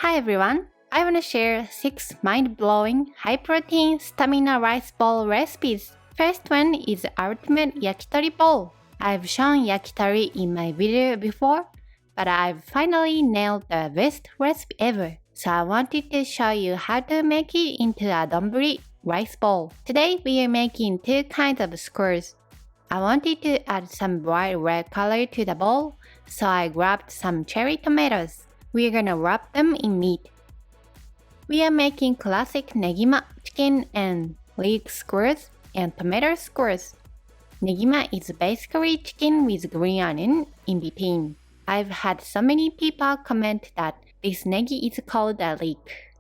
Hi everyone! I want to share 6 mind-blowing, high-protein stamina rice ball recipes. First one is ultimate yakitori bowl. I've shown yakitori in my video before, but I've finally nailed the best recipe ever. So I wanted to show you how to make it into a donburi rice bowl. Today we are making 2 kinds of skewers. I wanted to add some bright red color to the bowl, so I grabbed some cherry tomatoes. We are gonna wrap them in meat. We are making classic negima chicken and leek skewers and tomato skewers. Negima is basically chicken with green onion in between. I've had so many people comment that this negi is called a leek.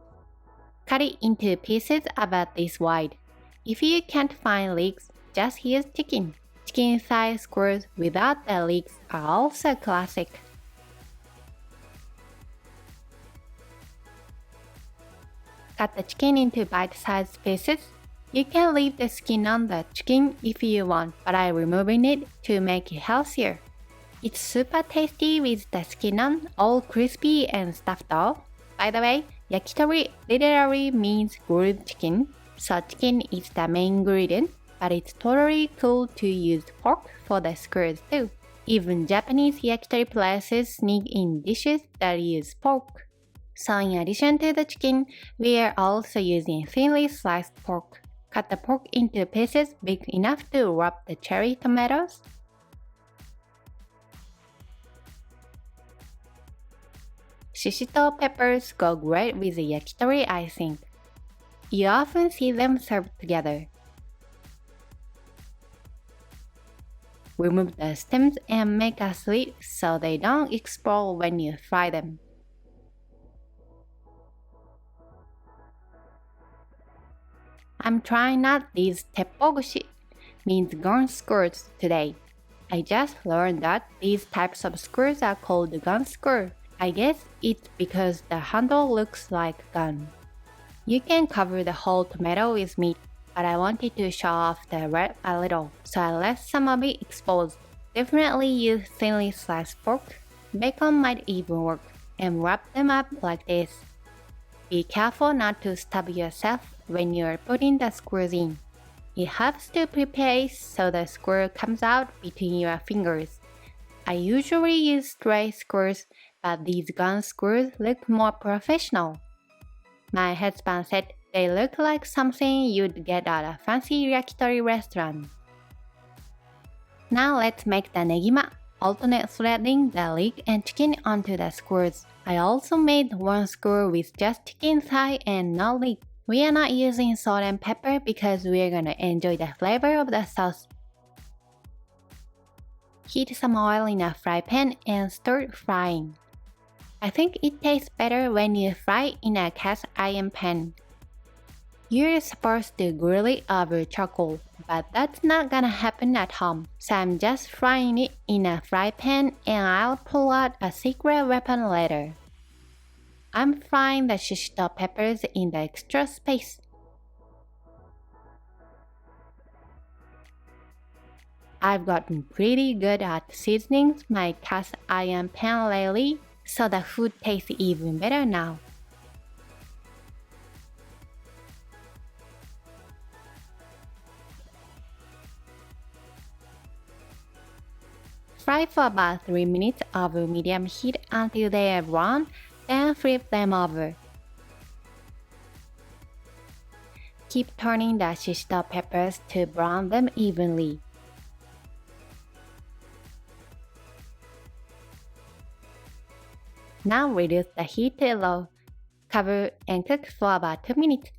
Cut it into pieces about this wide. If you can't find leeks, just use chicken. Chicken thigh skewers without the leeks are also classic. Cut the chicken into bite-sized pieces. You can leave the skin on the chicken if you want, but I'm removing it to make it healthier. It's super tasty with the skin on, all crispy and stuffed though. By the way, yakitori literally means grilled chicken, so chicken is the main ingredient, but it's totally cool to use pork for the skewers too. Even Japanese yakitori places sneak in dishes that use pork. So in addition to the chicken, we are also using thinly sliced pork. Cut the pork into pieces big enough to wrap the cherry tomatoes. Shishito peppers go great with the yakitori, I think. You often see them served together. Remove the stems and make a slit so they don't explode when you fry them. I'm trying out these teppogushi, means gun skewers today. I just learned that these types of skewers are called gun skewer. I guess it's because the handle looks like a gun. You can cover the whole tomato with meat, but I wanted to show off the red a little, so I left some of it exposed. Definitely use thinly sliced pork. Bacon might even work, and wrap them up like this. Be careful not to stab yourself when you're putting the skewers in. It helps to prepare so the skewer comes out between your fingers. I usually use straight skewers, but these gun skewers look more professional. My husband said they look like something you'd get at a fancy yakitori restaurant. Now let's make the negima, alternate threading the leek and chicken onto the skewers. I also made one skewer with just chicken thigh and no leek. We are not using salt and pepper because we are gonna enjoy the flavor of the sauce. Heat some oil in a fry pan and start frying. I think it tastes better when you fry in a cast iron pan. You're supposed to grill it over charcoal, but that's not gonna happen at home, so I'm just frying it in a fry pan and I'll pull out a secret weapon later. I'm frying the shishito peppers in the extra space. I've gotten pretty good at seasoning my cast iron pan lately, so the food tastes even better now. Fry for about 3 minutes over medium heat until they are brown, then flip them over. Keep turning the shishito peppers to brown them evenly. Now reduce the heat to low. Cover and cook for about 2 minutes.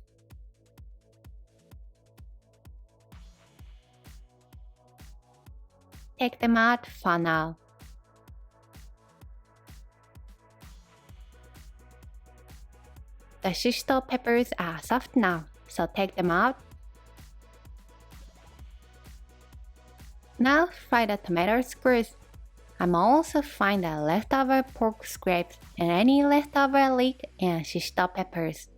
Take them out for now. The shishito peppers are soft now, so take them out. Now fry the tomato skewers. I'm also frying the leftover pork scraps and any leftover leek and shishito peppers.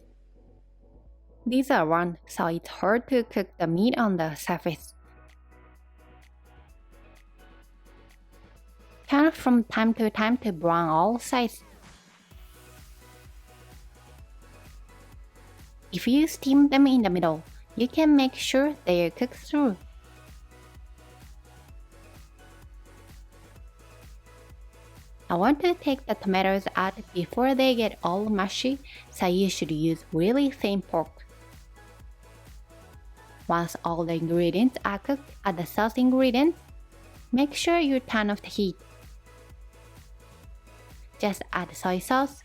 These are round, so it's hard to cook the meat on the surface. Turn from time to time to brown all sides. If you steam them in the middle, you can make sure they cook through. I want to take the tomatoes out before they get all mushy, so you should use really thin pork. Once all the ingredients are cooked, add the sauce ingredients. Make sure you turn off the heat. Just add soy sauce,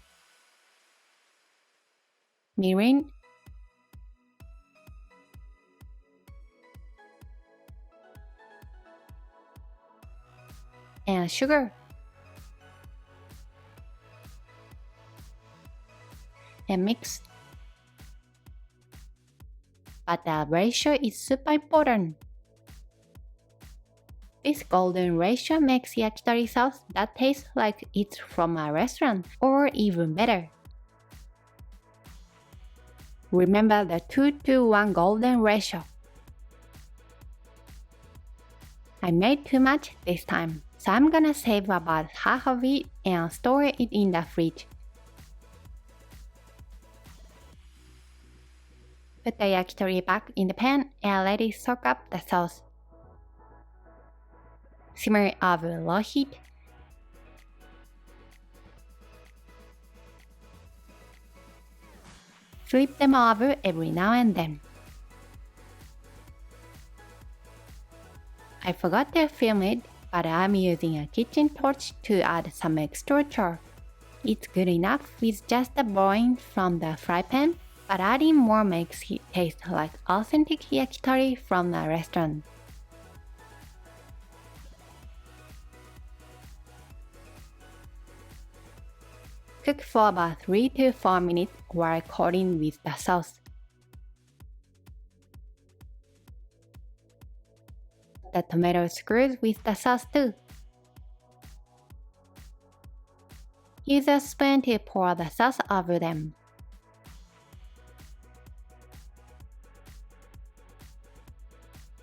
mirin, and sugar. And mix. But the ratio is super important. This golden ratio makes yakitori sauce that tastes like it's from a restaurant, or even better. Remember the 2-to-1 golden ratio. I made too much this time, so I'm gonna save about half of it and store it in the fridge. Put the yakitori back in the pan and let it soak up the sauce. Simmer over low heat. Flip them over every now and then. I forgot to film it, but I'm using a kitchen torch to add some extra char. It's good enough with just the brown from the fry pan, but adding more makes it taste like authentic yakitori from a restaurant. Cook for about 3 to 4 minutes while coating with the sauce. The tomato screws with the sauce too. Use a spoon to pour the sauce over them.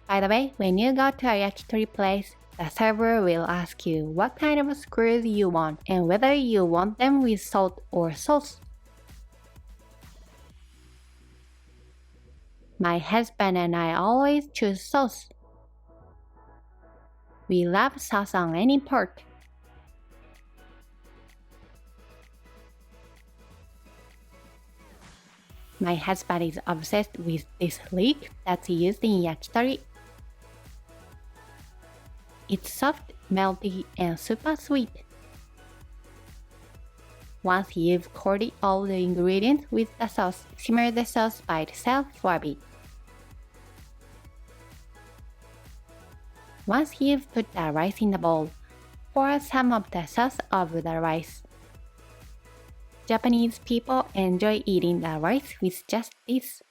By the way, when you go to a yakitori place, the server will ask you what kind of screws you want and whether you want them with salt or sauce. My husband and I always choose sauce. We love sauce on any part. My husband is obsessed with this leek that's used in yakitori. It's soft, melty, and super sweet. Once you've coated all the ingredients with the sauce, simmer the sauce by itself for a bit. Once you've put the rice in the bowl, pour some of the sauce over the rice. Japanese people enjoy eating the rice with just this.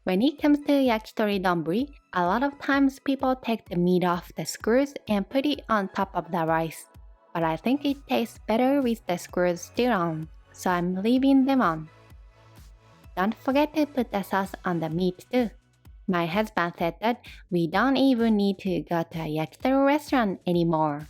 When it comes to yakitori donburi, a lot of times people take the meat off the screws and put it on top of the rice. But I think it tastes better with the screws still on, so I'm leaving them on. Don't forget to put the sauce on the meat too. My husband said that we don't even need to go to a yakitori restaurant anymore.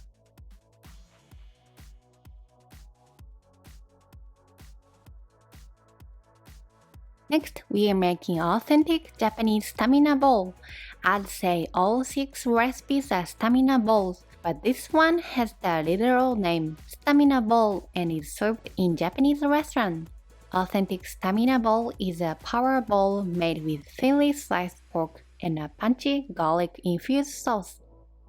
Next, we are making authentic Japanese stamina bowl. I'd say all 6 recipes are stamina bowls, but this one has the literal name, stamina bowl, and is served in Japanese restaurants. Authentic stamina bowl is a power bowl made with thinly sliced pork and a punchy garlic-infused sauce.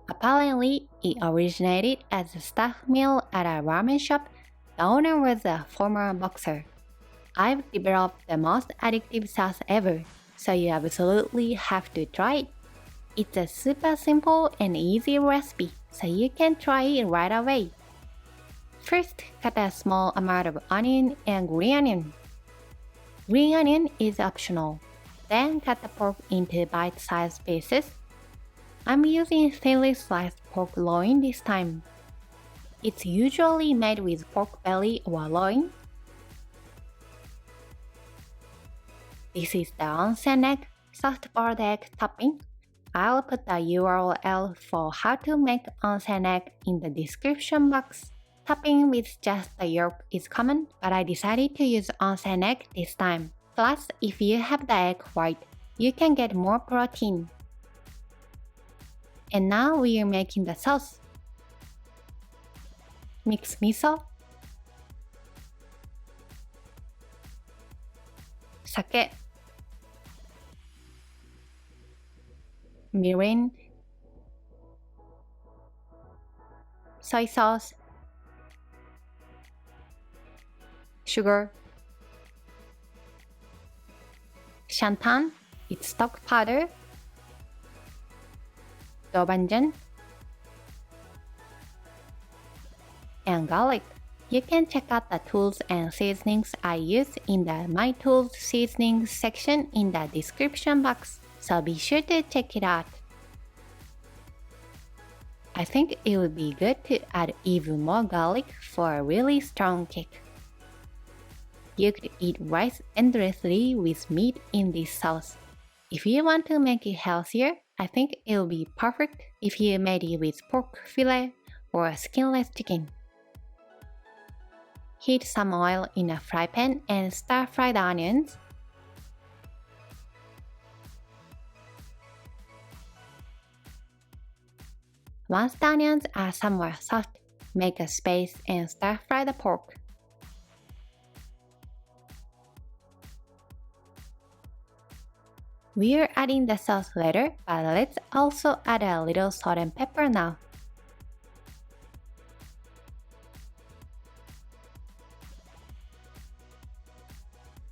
Apparently, it originated as a staff meal at a ramen shop. The owner was a former boxer. I've developed the most addictive sauce ever, so you absolutely have to try it. It's a super simple and easy recipe, so you can try it right away. First, cut a small amount of onion and green onion. Green onion is optional. Then cut the pork into bite-sized pieces. I'm using thinly sliced pork loin this time. It's usually made with pork belly or loin. This is the onsen egg, soft-boiled egg topping. I'll put the URL for how to make onsen egg in the description box. Topping with just the yolk is common, but I decided to use onsen egg this time. Plus, if you have the egg white, you can get more protein. And now we are making the sauce. Mix miso, sake, mirin, soy sauce, sugar, shantan, it's stock powder, doubanjan, and garlic. You can check out the tools and seasonings I use in the My Tools Seasonings section in the description box, so be sure to check it out. I think it would be good to add even more garlic for a really strong kick. You could eat rice endlessly with meat in this sauce. If you want to make it healthier, I think it will be perfect if you made it with pork fillet or skinless chicken. Heat some oil in a fry pan and stir-fry the onions. Once the onions are somewhat soft, make a space and stir-fry the pork. We're adding the sauce later, but let's also add a little salt and pepper now.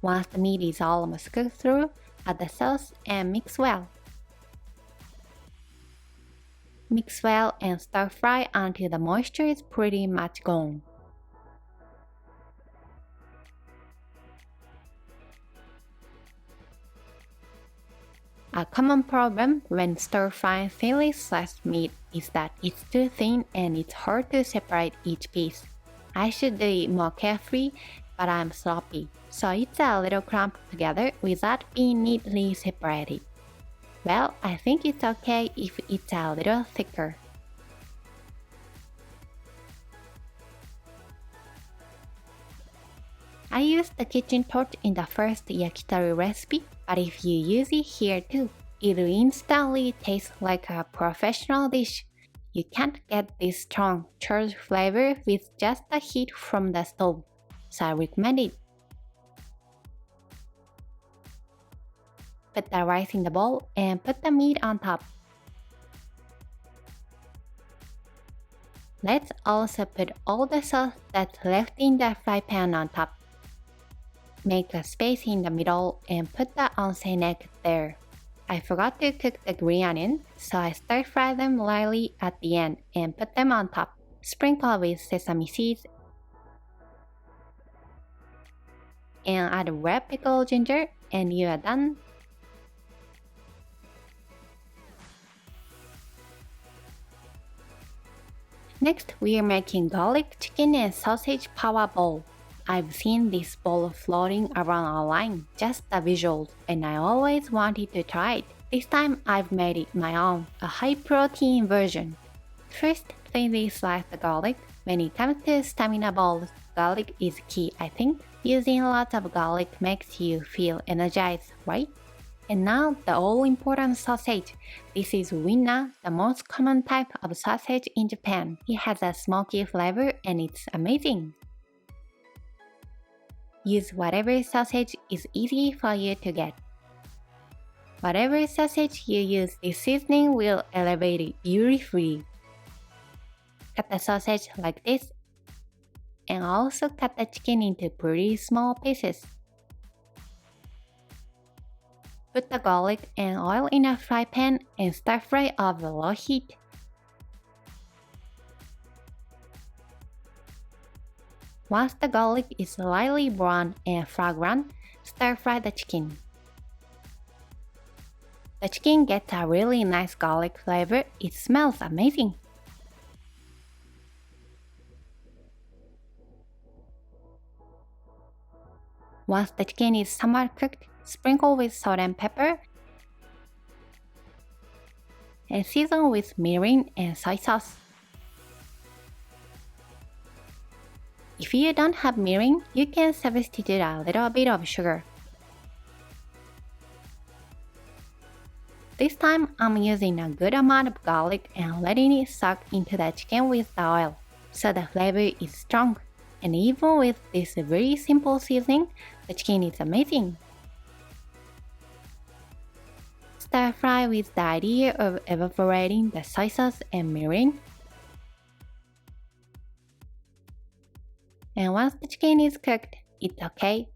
Once the meat is almost cooked through, add the sauce and mix well. Mix well and stir fry until the moisture is pretty much gone. A common problem when stir-frying thinly sliced meat is that it's too thin and it's hard to separate each piece. I should do it more carefully, but I'm sloppy, so it's a little clumped together without being neatly separated. Well, I think it's okay if it's a little thicker. I used the kitchen torch in the first yakitori recipe, but if you use it here too, it'll instantly taste like a professional dish. You can't get this strong, charred flavor with just the heat from the stove, so I recommend it. Put the rice in the bowl and put the meat on top. Let's also put all the sauce that's left in the fry pan on top. Make a space in the middle and put the onsen egg there. I forgot to cook the green onion, so I stir-fry them lightly at the end and put them on top. Sprinkle with sesame seeds and add red pickled ginger and you are done. Next, we are making garlic chicken and sausage power bowl. I've seen this bowl floating around online, just the visuals, and I always wanted to try it. This time I've made it my own, a high-protein version. First, thinly slice the garlic. When it comes to stamina bowls, garlic is key, I think. Using lots of garlic makes you feel energized, right? And now the all-important sausage. This is winna, the most common type of sausage in Japan. It has a smoky flavor and it's amazing. Use whatever sausage is easy for you to get. Whatever sausage you use, this seasoning will elevate it beautifully. Cut the sausage like this, and also cut the chicken into pretty small pieces. Put the garlic and oil in a fry pan and stir fry over low heat. Once the garlic is lightly brown and fragrant, stir fry the chicken. The chicken gets a really nice garlic flavor. It smells amazing. Once the chicken is somewhat cooked, sprinkle with salt and pepper and season with mirin and soy sauce. If you don't have mirin, you can substitute a little bit of sugar. This time, I'm using a good amount of garlic and letting it suck into the chicken with the oil, so the flavor is strong. And even with this very simple seasoning, the chicken is amazing. Stir fry with the idea of evaporating the soy sauce and mirin. And once the chicken is cooked, it's okay.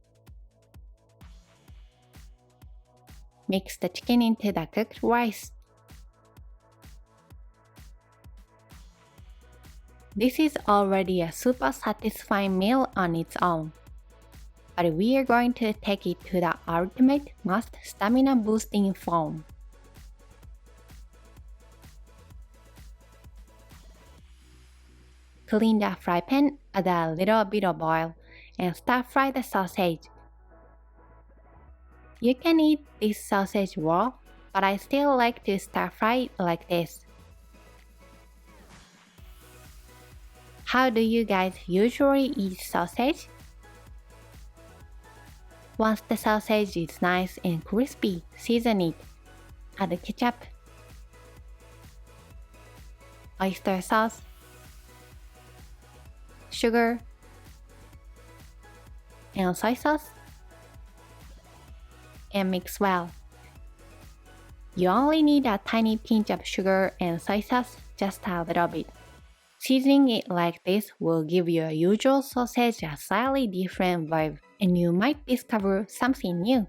Mix the chicken into the cooked rice. This is already a super satisfying meal on its own. But we are going to take it to the ultimate most stamina boosting form. Clean the fry pan, add a little bit of oil, and stir fry the sausage. You can eat this sausage raw, but I still like to stir fry it like this. How do you guys usually eat sausage? Once the sausage is nice and crispy, season it. Add ketchup, oyster sauce, sugar, and soy sauce, and mix well. You only need a tiny pinch of sugar and soy sauce, just a little bit. Seasoning it like this will give your usual sausage a slightly different vibe, and you might discover something new.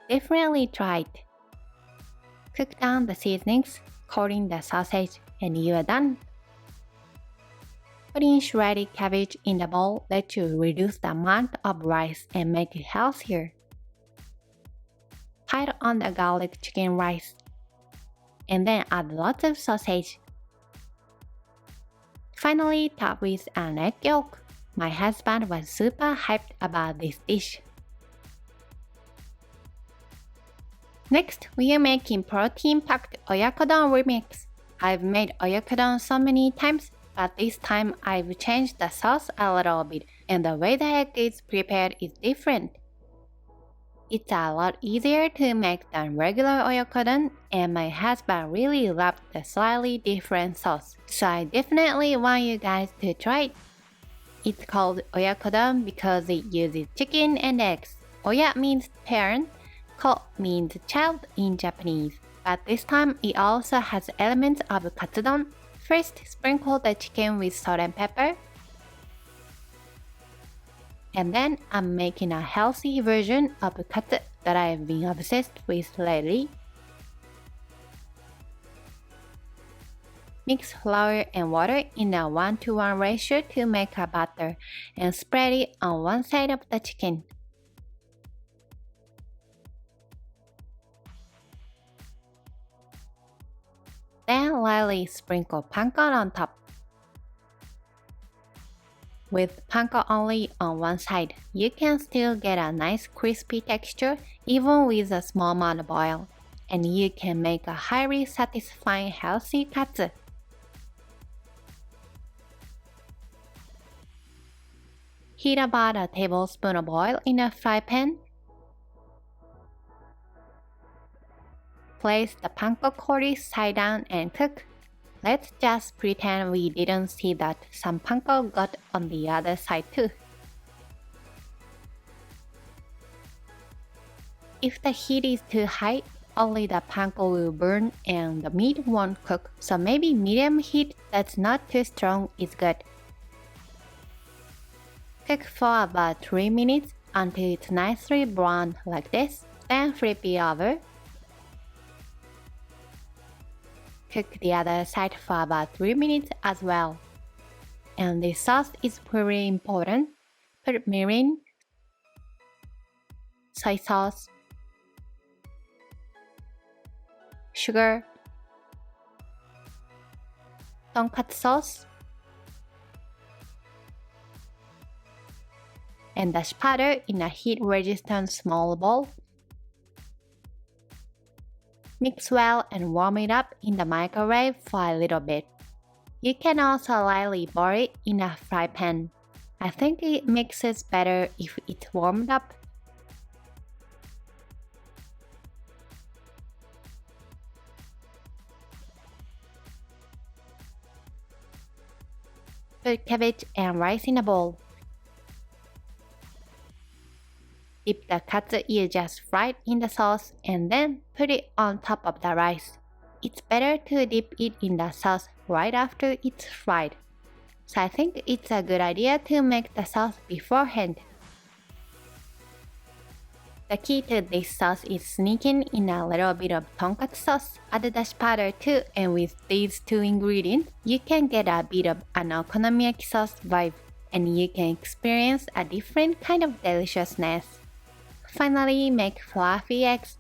Definitely try it. Cook down the seasonings, coating the sausage, and you are done. Putting shredded cabbage in the bowl lets you reduce the amount of rice and make it healthier. Pile on the garlic chicken rice, and then add lots of sausage. Finally, top with an egg yolk. My husband was super hyped about this dish. Next, we are making protein-packed Oyakodon remix. I've made Oyakodon so many times, but this time I've changed the sauce a little bit, and the way the egg is prepared is different. It's a lot easier to make than regular Oyakodon, and my husband really loved the slightly different sauce, so I definitely want you guys to try it. It's called Oyakodon because it uses chicken and eggs. Oya means parent, ko means child in Japanese, but this time it also has elements of katsudon. First, sprinkle the chicken with salt and pepper. And then I'm making a healthy version of katsu that I've been obsessed with lately. Mix flour and water in a 1:1 ratio to make a batter and spread it on one side of the chicken. Then lightly sprinkle panko on top. With panko only on one side, you can still get a nice crispy texture even with a small amount of oil, and you can make a highly satisfying healthy katsu. Heat about a tablespoon of oil in a fry pan. Place the panko kori side down and cook. Let's just pretend we didn't see that some panko got on the other side too. If the heat is too high, only the panko will burn and the meat won't cook, so maybe medium heat that's not too strong is good. Cook for about 3 minutes until it's nicely browned like this, then flip it over. Cook the other side for about 3 minutes as well. And this sauce is pretty important. Put mirin, soy sauce, sugar, tonkatsu sauce, and dashi powder in a heat-resistant small bowl. Mix well and warm it up in the microwave for a little bit. You can also lightly boil it in a fry pan. I think it mixes better if it's warmed up. Put cabbage and rice in a bowl. Dip the katsu you just fried in the sauce and then put it on top of the rice. It's better to dip it in the sauce right after it's fried. So I think it's a good idea to make the sauce beforehand. The key to this sauce is sneaking in a little bit of tonkatsu sauce. Add the dashi powder too, and with these two ingredients, you can get a bit of an okonomiyaki sauce vibe, and you can experience a different kind of deliciousness. Finally, make fluffy eggs.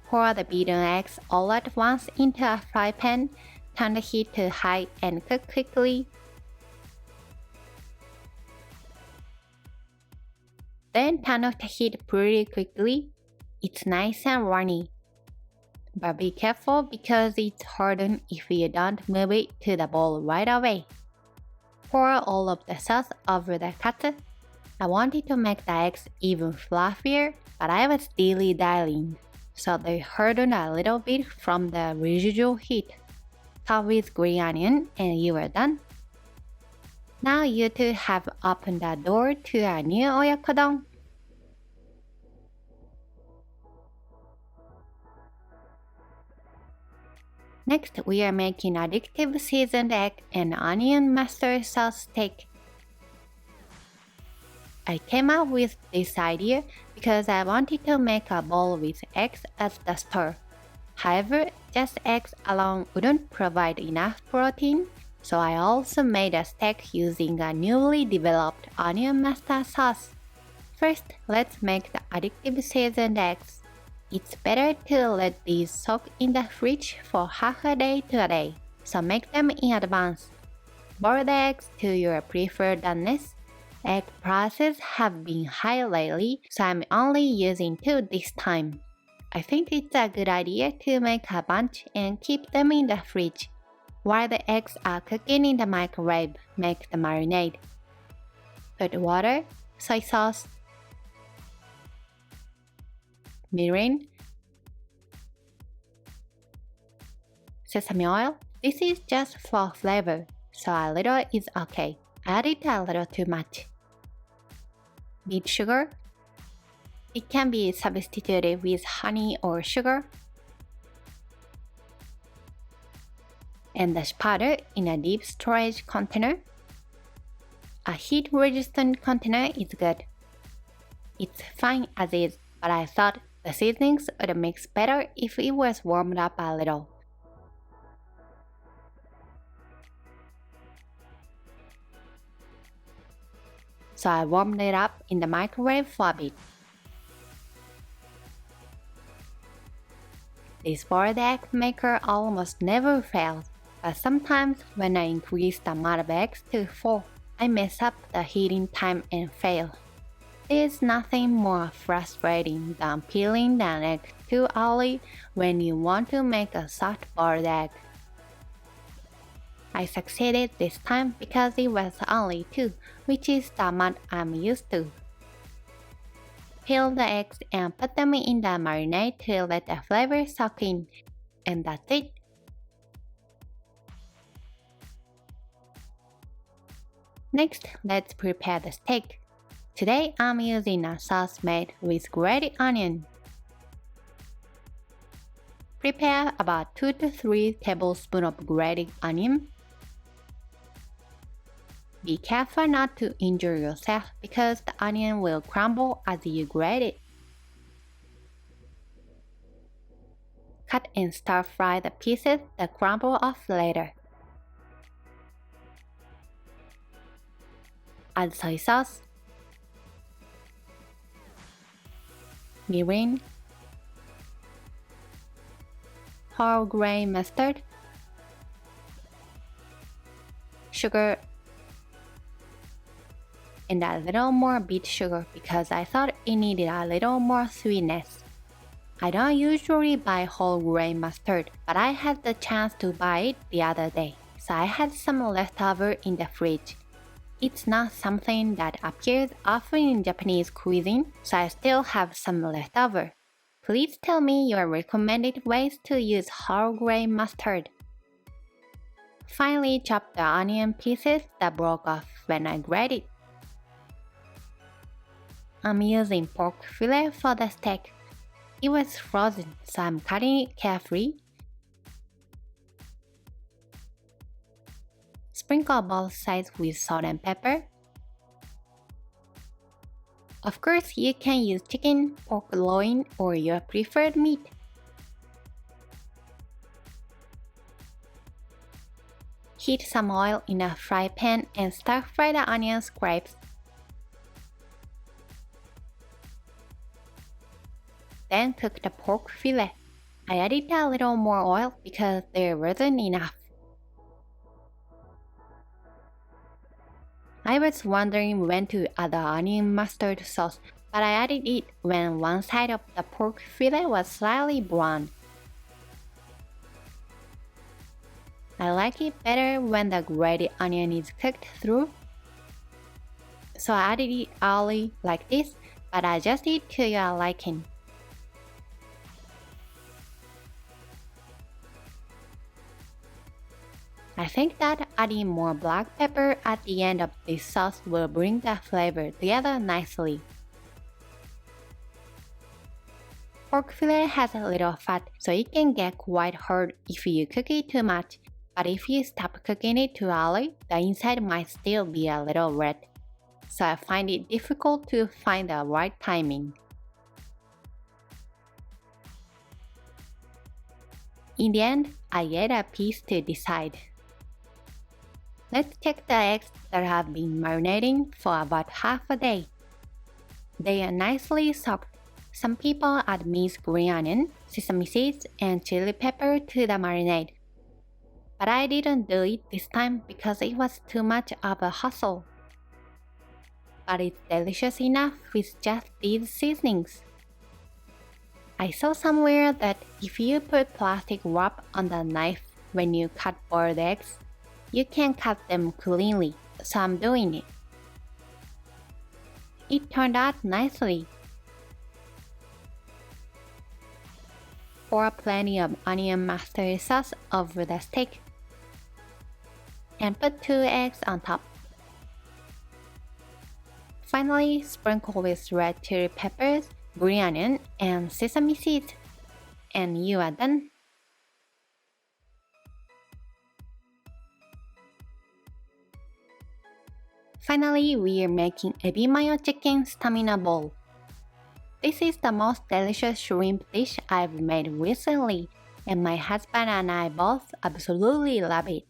Pour the beaten eggs all at once into a fry pan. Turn the heat to high and cook quickly. Then turn off the heat pretty quickly. It's nice and runny. But be careful because it's hardened if you don't move it to the bowl right away. Pour all of the sauce over the katsu. I wanted to make the eggs even fluffier, but I was dilly-dallying, so they hardened a little bit from the residual heat. Top with green onion and you are done. Now you two have opened the door to a new Oyakodon. Next, we are making Addictive seasoned egg and onion mustard sauce steak. I came up with this idea because I wanted to make a bowl with eggs as the star. However, just eggs alone wouldn't provide enough protein, so I also made a steak using a newly developed onion mustard sauce. First, let's make the Addictive seasoned eggs. It's better to let these soak in the fridge for half a day to a day, so make them in advance. Boil the eggs to your preferred doneness. Egg prices have been high lately, so I'm only using 2 this time. I think it's a good idea to make a bunch and keep them in the fridge. While the eggs are cooking in the microwave, make the marinade. Put water, soy sauce, mirin, sesame oil. This is just for flavor, so a little is okay. Add it a little too much. Beet sugar. It can be substituted with honey or sugar. And dashi powder in a deep storage container. A heat-resistant container is good. It's fine as is, but I thought the seasonings would mix better if it was warmed up a little. So I warmed it up in the microwave for a bit. This boiled egg maker almost never fails, but sometimes when I increase the amount of eggs to 4, I mess up the heating time and fail. There's nothing more frustrating than peeling an egg too early when you want to make a soft boiled egg. I succeeded this time because it was only 2, which is the amount I'm used to. Peel the eggs and put them in the marinade to let the flavor soak in, and that's it. Next, let's prepare the steak. Today I'm using a sauce made with grated onion. Prepare about 2 to 3 tablespoons of grated onion. Be careful not to injure yourself because the onion will crumble as you grate it. Cut and stir fry the pieces that crumble off later. Add soy sauce, mirin, whole grain mustard, sugar, and a little more beet sugar because I thought it needed a little more sweetness. I don't usually buy whole grain mustard, but I had the chance to buy it the other day, so I had some leftover in the fridge. It's not something that appears often in Japanese cuisine, so I still have some leftover. Please tell me your recommended ways to use whole grain mustard. Finally, chop the onion pieces that broke off when I grated. I'm using pork fillet for the steak. It was frozen, so I'm cutting it carefully. Sprinkle both sides with salt and pepper. Of course, you can use chicken, pork loin, or your preferred meat. Heat some oil in a fry pan and stir-fry the onion scrapes. Then cook the pork fillet. I added a little more oil because there wasn't enough. I was wondering when to add the onion mustard sauce, but I added it when one side of the pork fillet was slightly brown. I like it better when the grated onion is cooked through. So I added it early like this, but adjust it to your liking. I think that adding more black pepper at the end of this sauce will bring the flavor together nicely. Pork fillet has a little fat, so it can get quite hard if you cook it too much. But if you stop cooking it too early, the inside might still be a little red. So I find it difficult to find the right timing. In the end, I ate a piece to decide. Let's check the eggs that have been marinating for about half a day. They are nicely soaked. Some people add minced green onion, sesame seeds, and chili pepper to the marinade. But I didn't do it this time because it was too much of a hassle. But it's delicious enough with just these seasonings. I saw somewhere that if you put plastic wrap on the knife when you cut boiled eggs, you can cut them cleanly, so I'm doing it. It turned out nicely. Pour plenty of onion mustard sauce over the steak and put 2 eggs on top. Finally, sprinkle with red chili peppers, green onion, and sesame seeds, and you are done. Finally, we are making ebi mayo chicken stamina bowl. This is the most delicious shrimp dish I've made recently, and my husband and I both absolutely love it.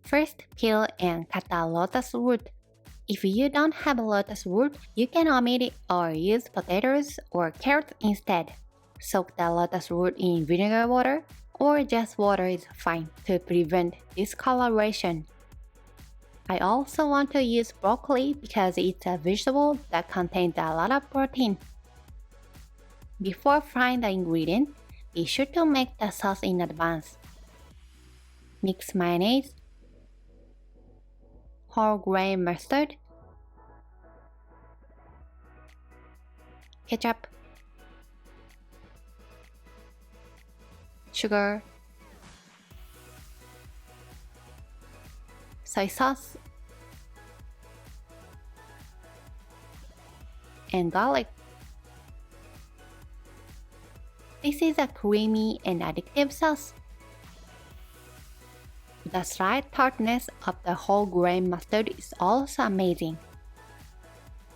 First, peel and cut the lotus root. If you don't have lotus root, you can omit it or use potatoes or carrots instead. Soak the lotus root in vinegar water, or just water is fine to prevent discoloration. I also want to use broccoli because it's a vegetable that contains a lot of protein. Before frying the ingredient, be sure to make the sauce in advance. Mix mayonnaise, whole grain mustard, ketchup, sugar, soy sauce, and garlic. This is a creamy and addictive sauce. The slight tartness of the whole grain mustard is also amazing.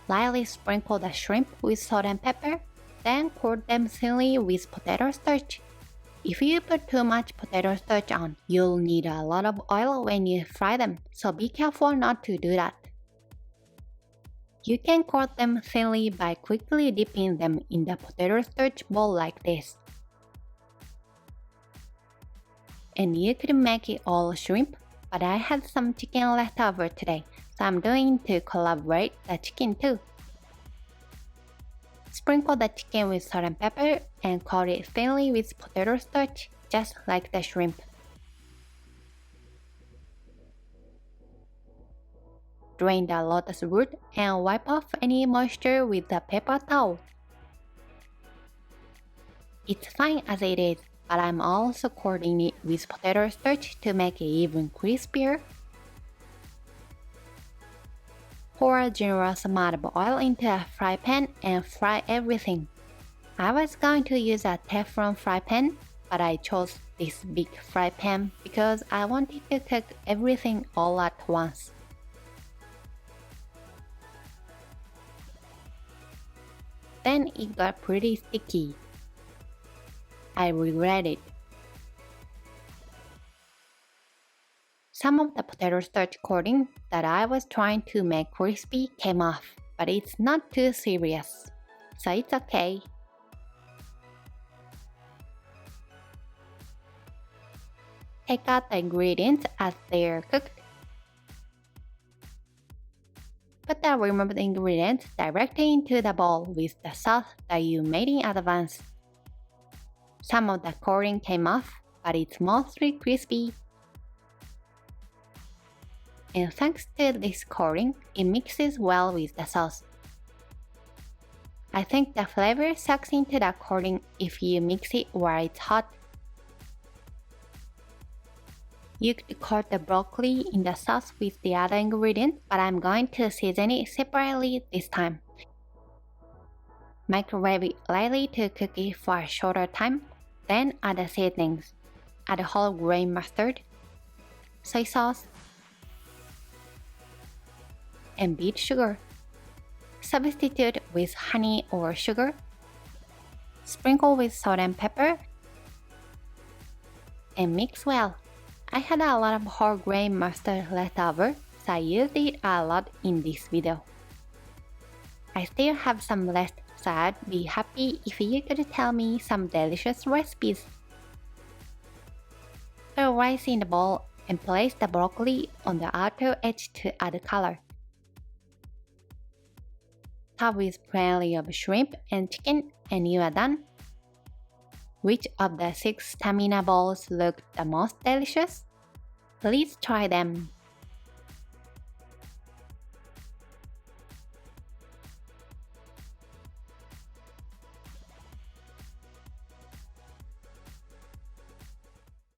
Lightly sprinkle the shrimp with salt and pepper, then coat them thinly with potato starch. If you put too much potato starch on, you'll need a lot of oil when you fry them, so be careful not to do that. You can coat them thinly by quickly dipping them in the potato starch bowl like this. And you could make it all shrimp, but I had some chicken left over today, so I'm doing to collaborate the chicken too. Sprinkle the chicken with salt and pepper and coat it thinly with potato starch, just like the shrimp. Drain the lotus root and wipe off any moisture with a paper towel. It's fine as it is, but I'm also coating it with potato starch to make it even crispier. Pour a generous amount of oil into a fry pan and fry everything. I was going to use a Teflon fry pan, but I chose this big fry pan because I wanted to cook everything all at once. Then it got pretty sticky. I regret it. Some of the potato starch coating that I was trying to make crispy came off, but it's not too serious, so it's okay. Take out the ingredients as they are cooked. Put the removed ingredients directly into the bowl with the sauce that you made in advance. Some of the coating came off, but it's mostly crispy. And thanks to this coating, it mixes well with the sauce. I think the flavor sucks into the coating if you mix it while it's hot. You could coat the broccoli in the sauce with the other ingredients, but I'm going to season it separately this time. Microwave it lightly to cook it for a shorter time, then add the seasonings. Add whole grain mustard, soy sauce, and beet sugar. Substitute with honey or sugar. Sprinkle with salt and pepper, and mix well. I had a lot of whole grain mustard left over, so I used it a lot in this video. I still have some left, so I'd be happy if you could tell me some delicious recipes. Put rice in the bowl and place the broccoli on the outer edge to add color. Top with plenty of shrimp and chicken, and you are done. Which of the 6 stamina balls looked the most delicious? Please try them.